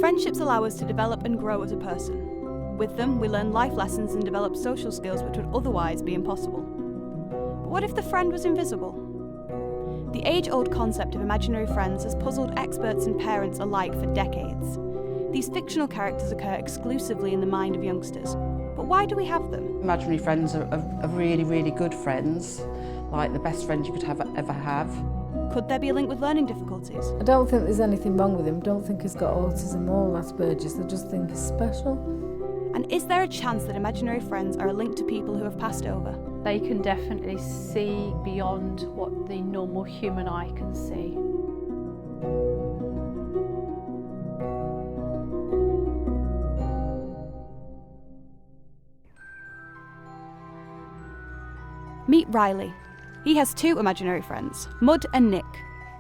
Friendships allow us to develop and grow as a person. With them, we learn life lessons and develop social skills which would otherwise be impossible. But what if the friend was invisible? The age-old concept of imaginary friends has puzzled experts and parents alike for decades. These fictional characters occur exclusively in the mind of youngsters. But why do we have them? Imaginary friends are really, really good friends, like the best friend you could ever have. Could there be a link with learning difficulties? I don't think there's anything wrong with him. I don't think he's got autism or Asperger's. I just think he's special. And is there a chance that imaginary friends are a link to people who have passed over? They can definitely see beyond what the normal human eye can see. Meet Riley. He has two imaginary friends, Mud and Nick,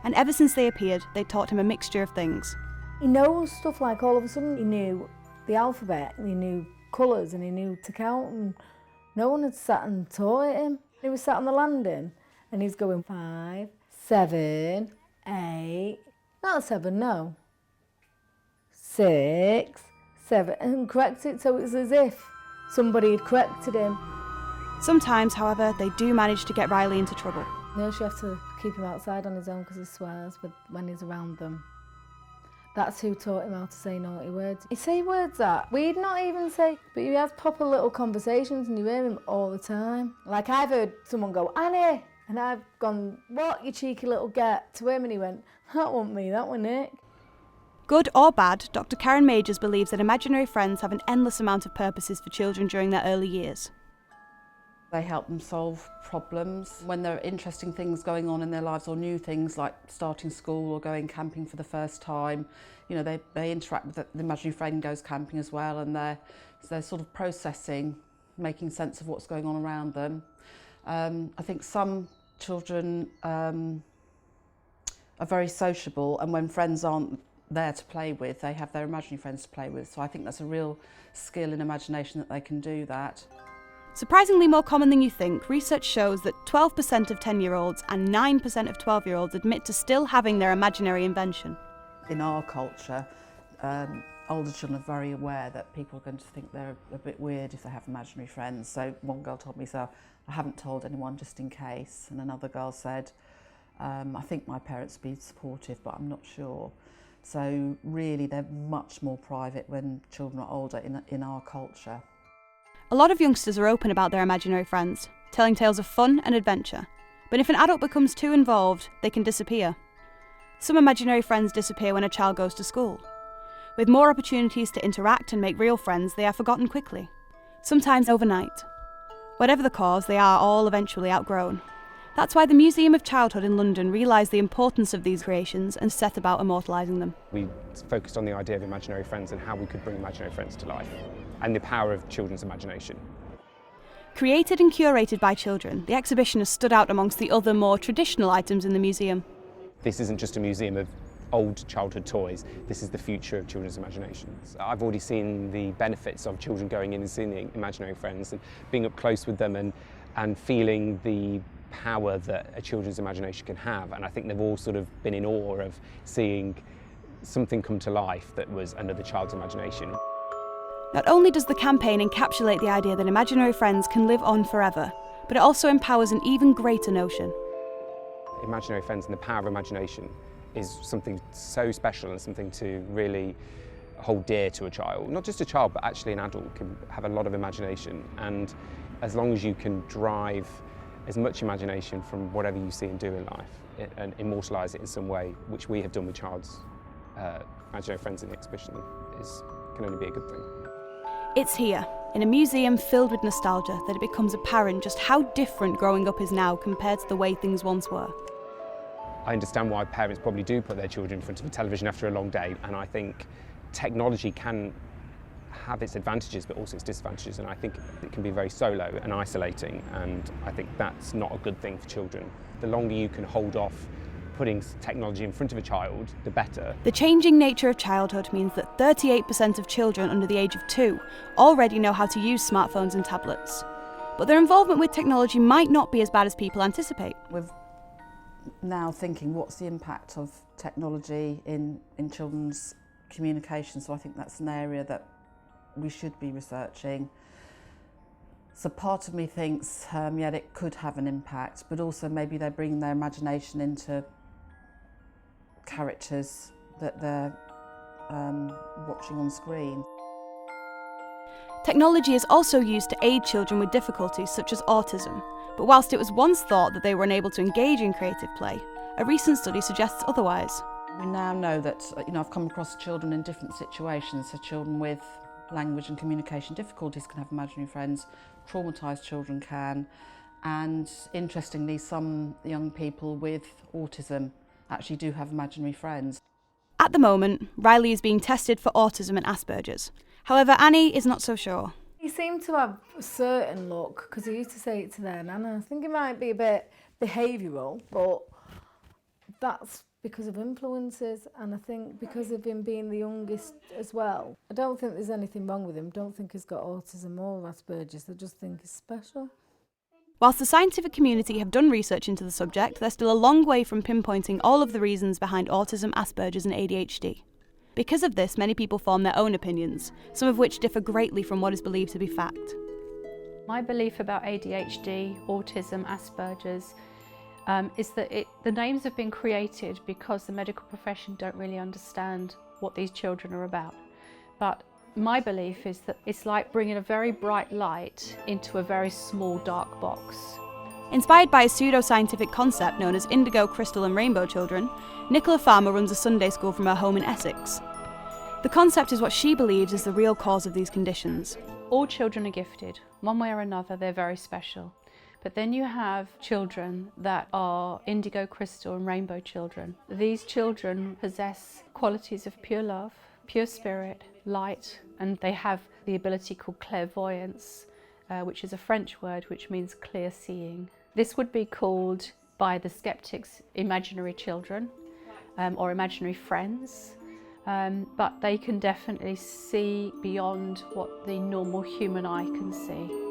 and ever since they appeared, they taught him a mixture of things. He knows stuff like all of a sudden he knew the alphabet and he knew colours and he knew to count, and no one had sat and taught him. He was sat on the landing and he's going 5, 7, 8, not 7, no, 6, 7, and correct it so it was as if somebody had corrected him. Sometimes, however, they do manage to get Riley into trouble. You know, you have to keep him outside on his own because he swears when he's around them. That's who taught him how to say naughty words. He'd say words that we'd not even say, but he has proper little conversations and you hear him all the time. Like I've heard someone go, Annie, and I've gone, what, you cheeky little get, to him, and he went, that wasn't me, that was Nick. Good or bad, Dr. Karen Majors believes that imaginary friends have an endless amount of purposes for children during their early years. They help them solve problems. When there are interesting things going on in their lives or new things like starting school or going camping for the first time, you know, they interact with the imaginary friend goes camping as well, and they're sort of processing, making sense of what's going on around them. I think some children are very sociable, and when friends aren't there to play with, they have their imaginary friends to play with. So I think that's a real skill in imagination that they can do that. Surprisingly more common than you think, research shows that 12% of 10-year-olds and 9% of 12-year-olds admit to still having their imaginary invention. In our culture, older children are very aware that people are going to think they're a bit weird if they have imaginary friends. So one girl told me, so I haven't told anyone just in case. And another girl said, I think my parents would be supportive, but I'm not sure. So really, they're much more private when children are older in our culture. A lot of youngsters are open about their imaginary friends, telling tales of fun and adventure. But if an adult becomes too involved, they can disappear. Some imaginary friends disappear when a child goes to school. With more opportunities to interact and make real friends, they are forgotten quickly, sometimes overnight. Whatever the cause, they are all eventually outgrown. That's why the Museum of Childhood in London realised the importance of these creations and set about immortalising them. We focused on the idea of imaginary friends and how we could bring imaginary friends to life, and the power of children's imagination. Created and curated by children, the exhibition has stood out amongst the other more traditional items in the museum. This isn't just a museum of old childhood toys, this is the future of children's imaginations. I've already seen the benefits of children going in and seeing the imaginary friends and being up close with them and feeling the power that a children's imagination can have, and I think they've all sort of been in awe of seeing something come to life that was another child's imagination. Not only does the campaign encapsulate the idea that imaginary friends can live on forever, but it also empowers an even greater notion. Imaginary friends and the power of imagination is something so special and something to really hold dear to a child. Not just a child, but actually an adult can have a lot of imagination, and as long as you can drive as much imagination from whatever you see and do in life and immortalise it in some way, which we have done with child's imaginary friends in the exhibition, can only be a good thing. It's here, in a museum filled with nostalgia, that it becomes apparent just how different growing up is now compared to the way things once were. I understand why parents probably do put their children in front of a television after a long day, and I think technology can have its advantages but also its disadvantages, and I think it can be very solo and isolating, and I think that's not a good thing for children. The longer you can hold off putting technology in front of a child, the better. The changing nature of childhood means that 38% of children under the age of 2 already know how to use smartphones and tablets. But their involvement with technology might not be as bad as people anticipate. We're now thinking, what's the impact of technology in children's communication, so I think that's an area that we should be researching. So part of me thinks, yeah, it could have an impact, but also maybe they bring their imagination into characters that they're watching on screen. Technology is also used to aid children with difficulties such as autism, but whilst it was once thought that they were unable to engage in creative play, a recent study suggests otherwise. We now know that, I've come across children in different situations, so children with language and communication difficulties can have imaginary friends, traumatised children can, and interestingly some young people with autism actually do have imaginary friends. At the moment, Riley is being tested for autism and Asperger's. However, Annie is not so sure. He seemed to have a certain look, because he used to say it to their nana. I think it might be a bit behavioural, but that's because of influences, and I think because of him being the youngest as well. I don't think there's anything wrong with him. I don't think he's got autism or Asperger's. I just think he's special. Whilst the scientific community have done research into the subject, they're still a long way from pinpointing all of the reasons behind autism, Asperger's and ADHD. Because of this, many people form their own opinions, some of which differ greatly from what is believed to be fact. My belief about ADHD, autism, Asperger's is that the names have been created because the medical profession don't really understand what these children are about. But my belief is that it's like bringing a very bright light into a very small dark box. Inspired by a pseudo-scientific concept known as indigo, crystal and rainbow children, Nicola Farmer runs a Sunday school from her home in Essex. The concept is what she believes is the real cause of these conditions. All children are gifted. One way or another, they're very special. But then you have children that are indigo, crystal and rainbow children. These children possess qualities of pure love, pure spirit, light, and they have the ability called clairvoyance, which is a French word which means clear seeing. This would be called by the skeptics imaginary children or imaginary friends, but they can definitely see beyond what the normal human eye can see.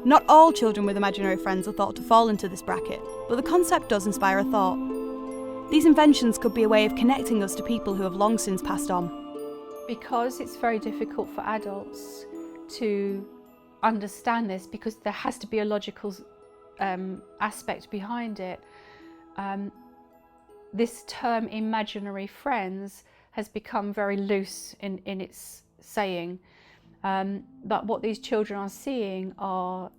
Not all children with imaginary friends are thought to fall into this bracket, but the concept does inspire a thought. These inventions could be a way of connecting us to people who have long since passed on. Because it's very difficult for adults to understand this, because there has to be a logical aspect behind it, this term imaginary friends has become very loose in its saying. But what these children are seeing are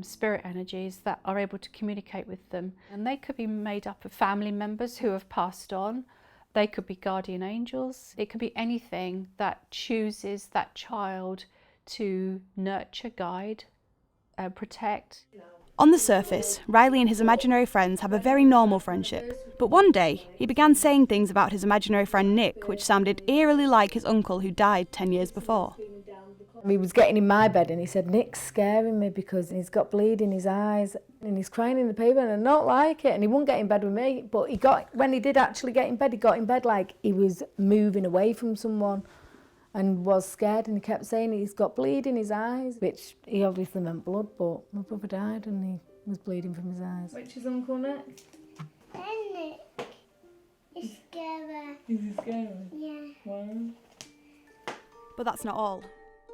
spirit energies that are able to communicate with them. And they could be made up of family members who have passed on. They could be guardian angels. It could be anything that chooses that child to nurture, guide, protect. On the surface, Riley and his imaginary friends have a very normal friendship. But one day, he began saying things about his imaginary friend Nick, which sounded eerily like his uncle who died 10 years before. He was getting in my bed and he said, "Nick's scaring me because he's got bleed in his eyes and he's crying in the paper and I don't like it." And he wouldn't get in bed with me, but when he did actually get in bed, he got in bed like he was moving away from someone and was scared, and he kept saying he's got bleed in his eyes, which he obviously meant blood, but my brother died and he was bleeding from his eyes. Which is Uncle Nick? Nick. He's scary. Is he scary? Yeah. Why? But that's not all.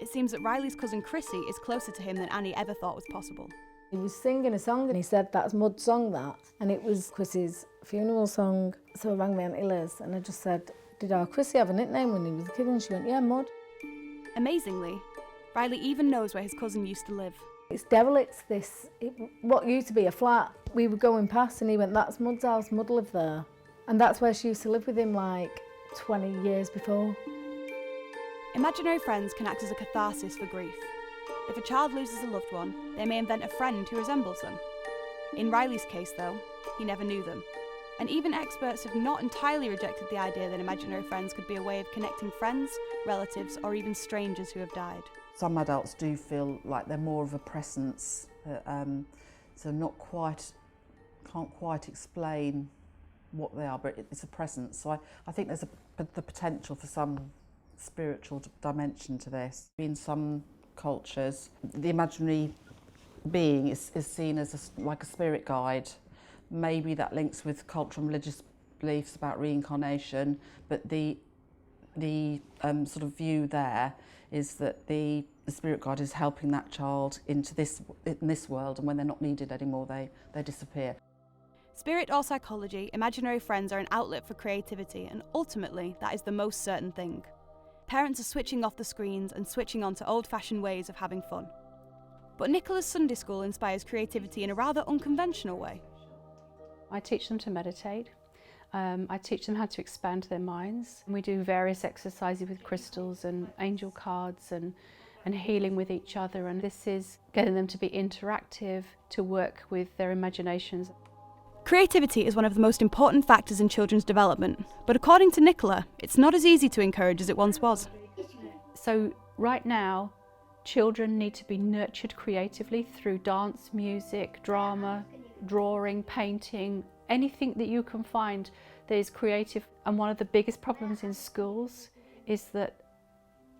It seems that Riley's cousin Chrissy is closer to him than Annie ever thought was possible. He was singing a song and he said, "That's Mud's song, that." And it was Chrissy's funeral song. So I rang my Auntie Liz and I just said, "Did our Chrissy have a nickname when he was a kid?" And she went, "Yeah, Mud." Amazingly, Riley even knows where his cousin used to live. It's derelicts, what used to be a flat. We were going past and he went, "That's Mud's house, Mud lived there." And that's where she used to live with him like 20 years before. Imaginary friends can act as a catharsis for grief. If a child loses a loved one, they may invent a friend who resembles them. In Riley's case, though, he never knew them. And even experts have not entirely rejected the idea that imaginary friends could be a way of connecting friends, relatives, or even strangers who have died. Some adults do feel like they're more of a presence, so can't quite explain what they are, but it's a presence. So I think there's the potential for some spiritual dimension to this. In some cultures, the imaginary being is seen as like a spirit guide. Maybe that links with cultural and religious beliefs about reincarnation, but the the sort of view there is that the spirit guide is helping that child into in this world, and when they're not needed anymore, they disappear. Spirit or psychology, imaginary friends are an outlet for creativity, and ultimately that is the most certain thing. Parents are switching off the screens and switching on to old-fashioned ways of having fun. But Nicola's Sunday school inspires creativity in a rather unconventional way. I teach them to meditate. I teach them how to expand their minds. We do various exercises with crystals and angel cards and healing with each other, and this is getting them to be interactive, to work with their imaginations. Creativity is one of the most important factors in children's development, but according to Nicola, it's not as easy to encourage as it once was. So right now, children need to be nurtured creatively through dance, music, drama, drawing, painting, anything that you can find that is creative. And one of the biggest problems in schools is that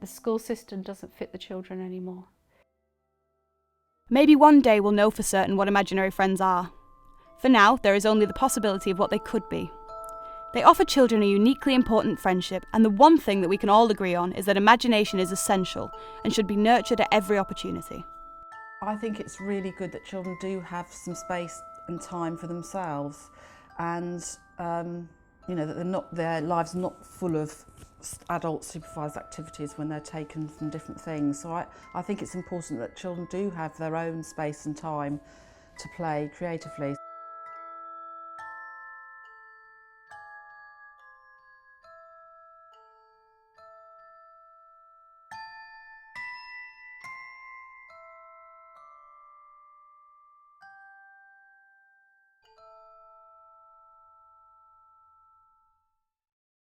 the school system doesn't fit the children anymore. Maybe one day we'll know for certain what imaginary friends are. For now, there is only the possibility of what they could be. They offer children a uniquely important friendship, and the one thing that we can all agree on is that imagination is essential and should be nurtured at every opportunity. I think it's really good that children do have some space and time for themselves, and that their lives are not full of adult supervised activities when they're taken from different things. So I think it's important that children do have their own space and time to play creatively.